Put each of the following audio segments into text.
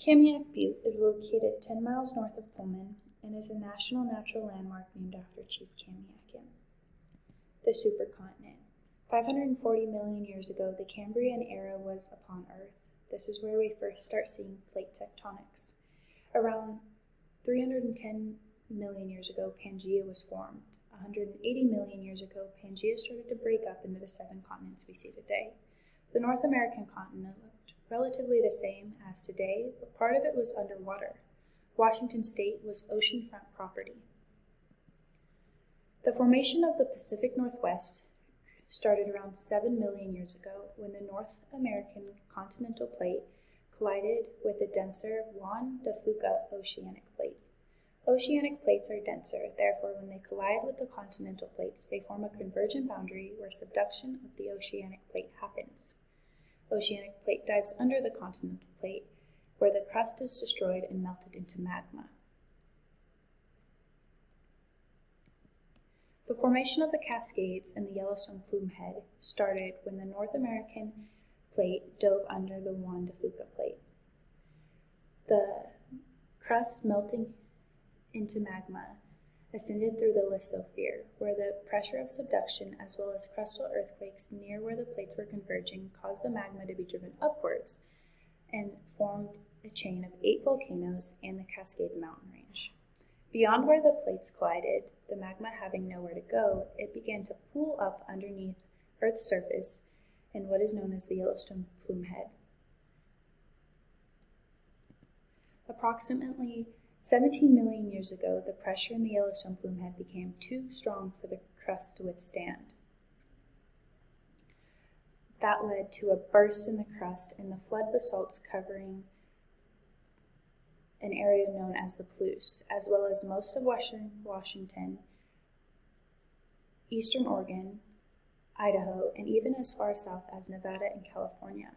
Kamiak Butte is located 10 miles north of Pullman and is a national natural landmark named after Chief Kamiak. The supercontinent. 540 million years ago, the Cambrian era was upon Earth. This is where we first start seeing plate tectonics. Around 310 million years ago, Pangaea was formed. 180 million years ago, Pangaea started to break up into the 7 continents we see today. The North American continent looked relatively the same as today, but part of it was underwater. Washington State was oceanfront property. The formation of the Pacific Northwest started around 7 million years ago when the North American continental plate collided with the denser Juan de Fuca oceanic plate. Oceanic plates are denser, therefore when they collide with the continental plates, they form a convergent boundary where subduction of the oceanic plate happens. Oceanic plate dives under the continental plate, where the crust is destroyed and melted into magma. The formation of the Cascades and the Yellowstone plume head started when the North American plate dove under the Juan de Fuca plate. The crust melting into magma ascended through the lithosphere, where the pressure of subduction as well as crustal earthquakes near where the plates were converging caused the magma to be driven upwards and formed a chain of 8 volcanoes and the Cascade Mountain Range. Beyond where the plates collided, the magma having nowhere to go, it began to pool up underneath Earth's surface in what is known as the Yellowstone plume head. Approximately 17 million years ago, the pressure in the Yellowstone plume head became too strong for the crust to withstand. That led to a burst in the crust and the flood basalts covering an area known as the Palouse, as well as most of Washington, eastern Oregon, Idaho, and even as far south as Nevada and California.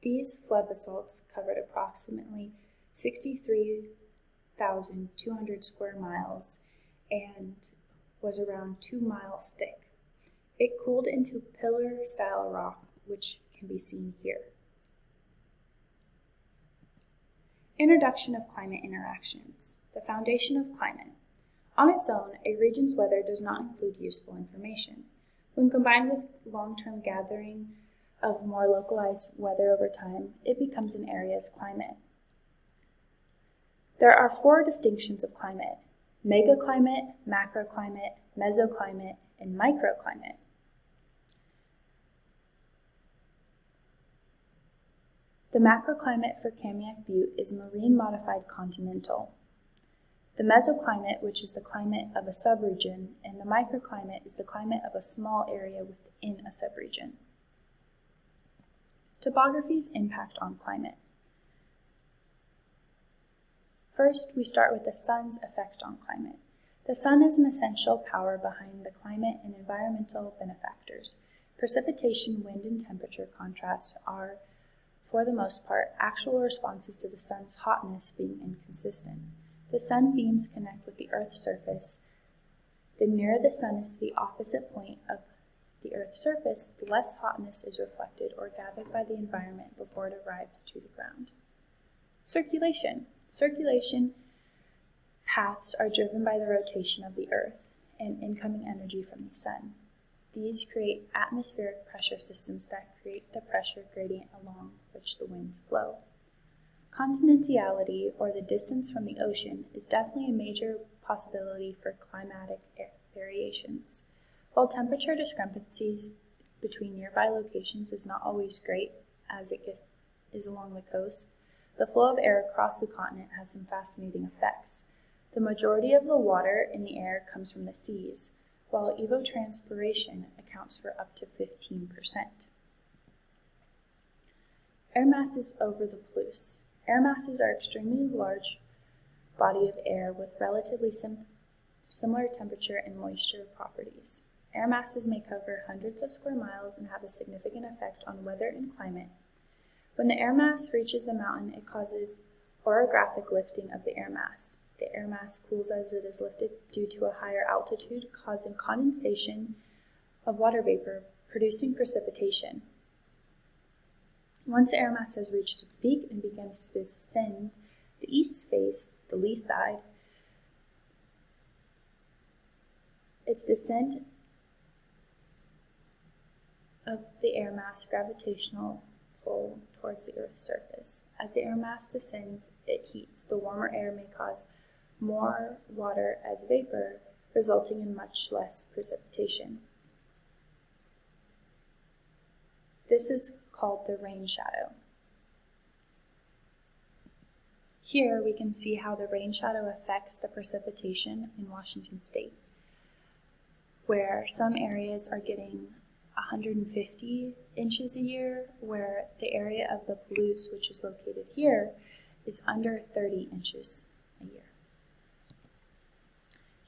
These flood basalts covered approximately 63,200 square miles and was around 2 miles thick. It cooled into pillar-style rock, which can be seen here. Introduction of climate interactions. The foundation of climate. On its own, a region's weather does not include useful information. When combined with long-term gathering of more localized weather over time, it becomes an area's climate. There are 4 distinctions of climate: megaclimate, macroclimate, mesoclimate, and microclimate. The macroclimate for Kamiak Butte is marine-modified continental. The mesoclimate, which is the climate of a subregion, and the microclimate is the climate of a small area within a subregion. Topography's impact on climate. First, we start with the sun's effect on climate. The sun is an essential power behind the climate and environmental benefactors. Precipitation, wind, and temperature contrasts are, for the most part, actual responses to the sun's hotness being inconsistent. The sun beams connect with the Earth's surface. The nearer the sun is to the opposite point of the Earth's surface, the less hotness is reflected or gathered by the environment before it arrives to the ground. Circulation. Circulation paths are driven by the rotation of the Earth and incoming energy from the sun. These create atmospheric pressure systems that create the pressure gradient along which the winds flow. Continentality, or the distance from the ocean, is definitely a major possibility for climatic variations. While temperature discrepancies between nearby locations is not always great, as it is along the coast, the flow of air across the continent has some fascinating effects. The majority of the water in the air comes from the seas, while evapotranspiration accounts for up to 15%. Air masses over the Palouse. Air masses are extremely large body of air with relatively similar temperature and moisture properties. Air masses may cover hundreds of square miles and have a significant effect on weather and climate. When the air mass reaches the mountain, it causes orographic lifting of the air mass. The air mass cools as it is lifted due to a higher altitude, causing condensation of water vapor, producing precipitation. Once the air mass has reached its peak and begins to descend The east face, the lee side, its descent of the air mass gravitational pull towards the Earth's surface. As the air mass descends, it heats. The warmer air may cause more water as vapor, resulting in much less precipitation. This is called the rain shadow. Here we can see how the rain shadow affects the precipitation in Washington state, where some areas are getting 150 inches a year, where the area of the Palouse, which is located here, is under 30 inches a year.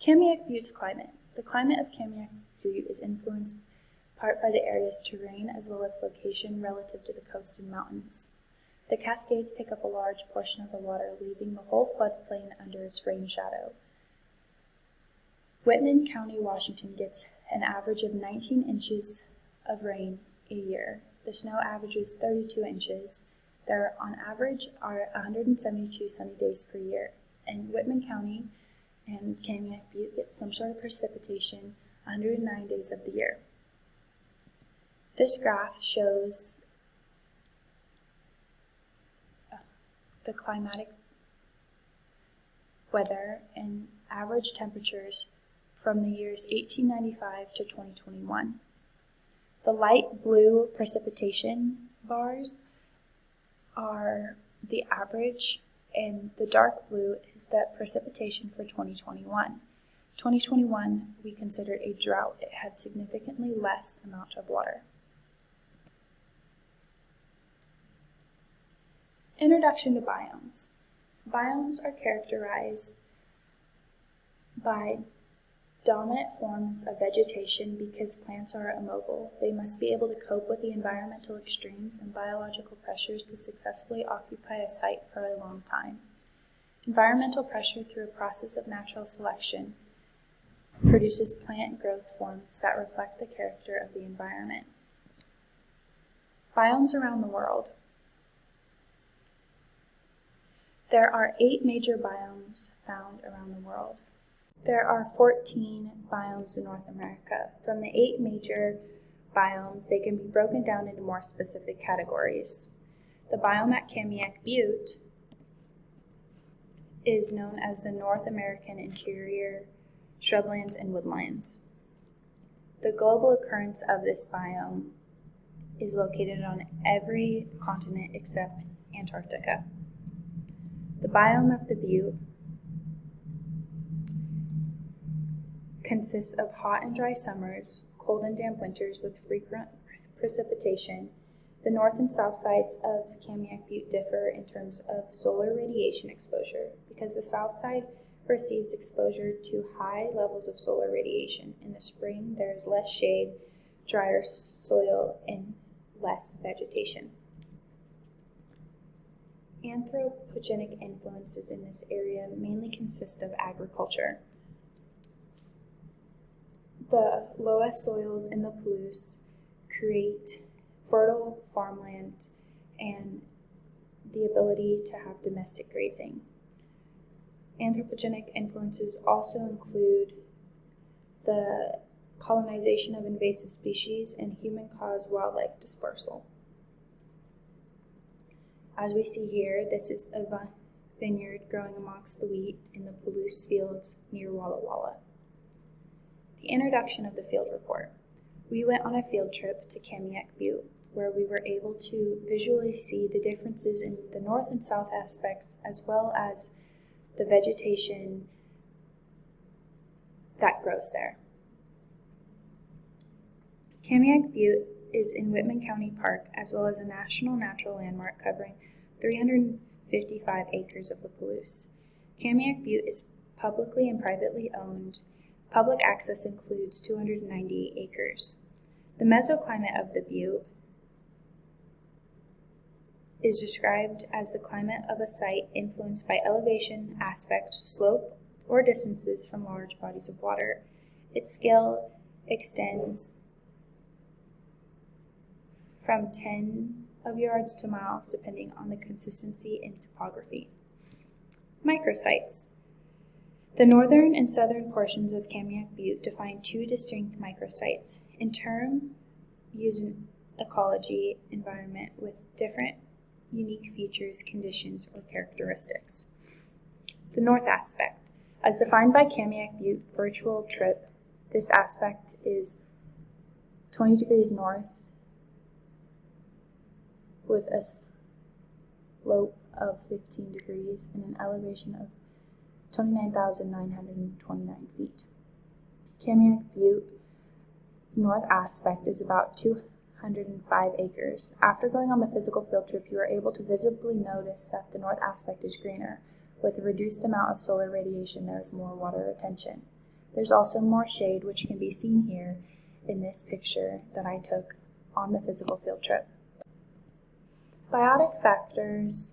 Kamiak Butte's climate. The climate of Kamiak Butte is influenced part by the area's terrain as well as location relative to the coast and mountains. The Cascades take up a large portion of the water, leaving the whole floodplain under its rain shadow. Whitman County, Washington gets an average of 19 inches of rain a year. The snow averages 32 inches. There, on average, are 172 sunny days per year. And Whitman County and Kamiak Butte get some sort of precipitation 109 days of the year. This graph shows the climatic weather and average temperatures from the years 1895 to 2021. The light blue precipitation bars are the average, and the dark blue is the precipitation for 2021. 2021 we considered a drought. It had significantly less amount of water. Introduction to biomes. Biomes are characterized by dominant forms of vegetation because plants are immobile. They must be able to cope with the environmental extremes and biological pressures to successfully occupy a site for a long time. Environmental pressure through a process of natural selection produces plant growth forms that reflect the character of the environment. Biomes around the world. There are 8 major biomes found around the world. There are 14 biomes in North America. From the 8 major biomes, they can be broken down into more specific categories. The biome at Kamiak Butte is known as the North American Interior Shrublands and Woodlands. The global occurrence of this biome is located on every continent except Antarctica. The biome of the Butte consists of hot and dry summers, cold and damp winters with frequent precipitation. The north and south sides of Kamiak Butte differ in terms of solar radiation exposure because the south side receives exposure to high levels of solar radiation. In the spring, there is less shade, drier soil, and less vegetation. Anthropogenic influences in this area mainly consist of agriculture. The lowest soils in the Palouse create fertile farmland and the ability to have domestic grazing. Anthropogenic influences also include the colonization of invasive species and human-caused wildlife dispersal. As we see here, this is a vineyard growing amongst the wheat in the Palouse fields near Walla Walla. The introduction of the field report. We went on a field trip to Kamiak Butte, where we were able to visually see the differences in the north and south aspects, as well as the vegetation that grows there. Kamiak Butte is in Whitman County Park, as well as a national natural landmark covering 355 acres of the Palouse. Kamiak Butte is publicly and privately owned. Public access includes 298 acres. The mesoclimate of the Butte is described as the climate of a site influenced by elevation, aspect, slope, or distances from large bodies of water. Its scale extends from 10 of yards to miles, depending on the consistency and topography. Microsites. The northern and southern portions of Kamiak Butte define two distinct microsites. In turn, use an ecology environment with different unique features, conditions, or characteristics. The north aspect. As defined by Kamiak Butte virtual trip, this aspect is 20 degrees north with a slope of 15 degrees and an elevation of 29,929 feet. Kamiak Butte north aspect is about 205 acres. After going on the physical field trip, you are able to visibly notice that the north aspect is greener. With a reduced amount of solar radiation, there is more water retention. There's also more shade, which can be seen here in this picture that I took on the physical field trip. Biotic factors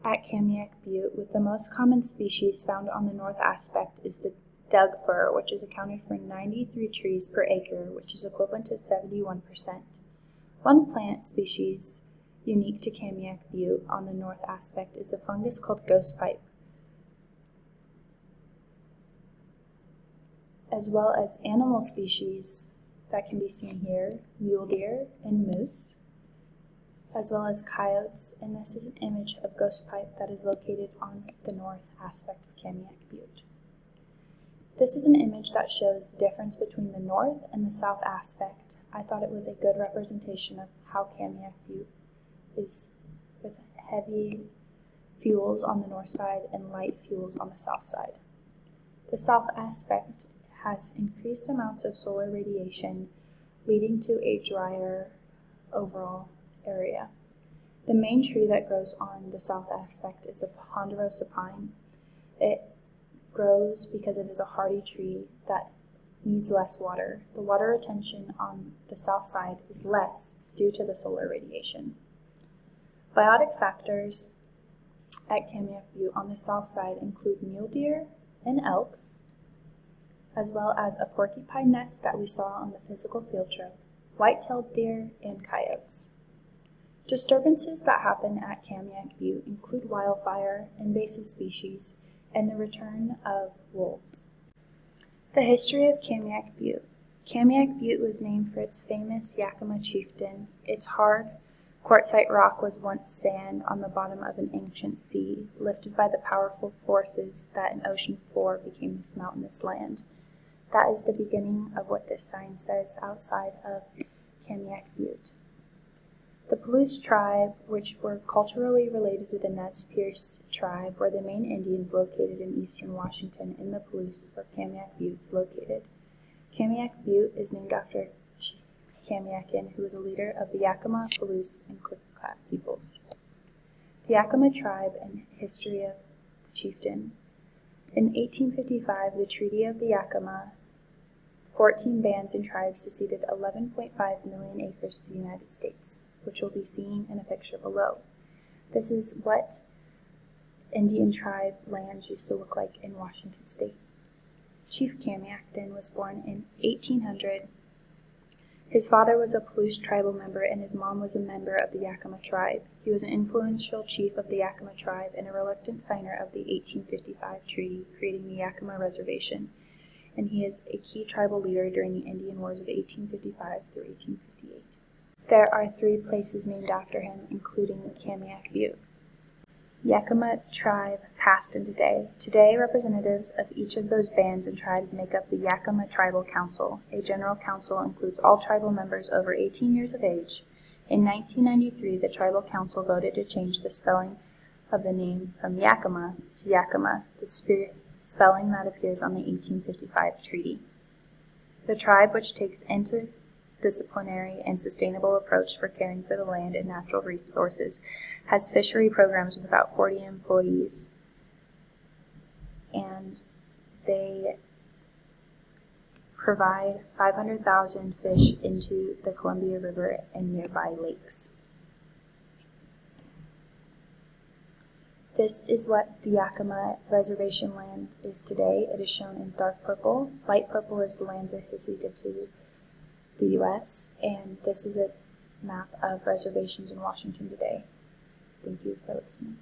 at Kamiak Butte, with the most common species found on the north aspect is the Doug fir, which is accounted for 93 trees per acre, which is equivalent to 71%. One plant species unique to Kamiak Butte on the north aspect is a fungus called ghost pipe, as well as animal species that can be seen here, mule deer and moose, as well as coyotes, and this is an image of ghost pipe that is located on the north aspect of Kamiak Butte. This is an image that shows the difference between the north and the south aspect. I thought it was a good representation of how Kamiak Butte is, with heavy fuels on the north side and light fuels on the south side. The south aspect has increased amounts of solar radiation, leading to a drier overall area. The main tree that grows on the south aspect is the ponderosa pine. It grows because it is a hardy tree that needs less water. The water retention on the south side is less due to the solar radiation. Biotic factors at Kamiak Butte on the south side include mule deer and elk, as well as a porcupine nest that we saw on the physical field trip, white-tailed deer, and coyotes. Disturbances that happen at Kamiak Butte include wildfire, invasive species, and the return of wolves. The history of Kamiak Butte. Kamiak Butte was named for its famous Yakima chieftain. Its hard quartzite rock was once sand on the bottom of an ancient sea, lifted by the powerful forces that an ocean floor became this mountainous land. That is the beginning of what this sign says outside of Kamiak Butte. The Palouse tribe, which were culturally related to the Nez Perce tribe, were the main Indians located in eastern Washington in the Palouse, where Kamiak Butte is located. Kamiak Butte is named after Chief Kamiakin, who was a leader of the Yakima, Palouse, and Klickitat peoples. The Yakima tribe and history of the chieftain. In 1855, the Treaty of the Yakima, 14 bands and tribes seceded 11.5 million acres to the United States, which will be seen in a picture below. This is what Indian tribe lands used to look like in Washington State. Chief Kamiakin was born in 1800. His father was a Palouse tribal member and his mom was a member of the Yakima tribe. He was an influential chief of the Yakima tribe and a reluctant signer of the 1855 treaty, creating the Yakima Reservation, and he is a key tribal leader during the Indian Wars of 1855 through 1858. There are 3 places named after him, including Kamiak Butte. Yakima tribe, past and today. Today, representatives of each of those bands and tribes make up the Yakima Tribal Council. A general council includes all tribal members over 18 years of age. In 1993, the Tribal Council voted to change the spelling of the name from Yakima to Yakima, the spelling that appears on the 1855 treaty. The tribe, which takes interdisciplinary and sustainable approach for caring for the land and natural resources, has fishery programs with about 40 employees, and they provide 500,000 fish into the Columbia River and nearby lakes. This is what the Yakima Reservation land is today. It is shown in dark purple. Light purple is the lands they seceded to the U.S., and this is a map of reservations in Washington today. Thank you for listening.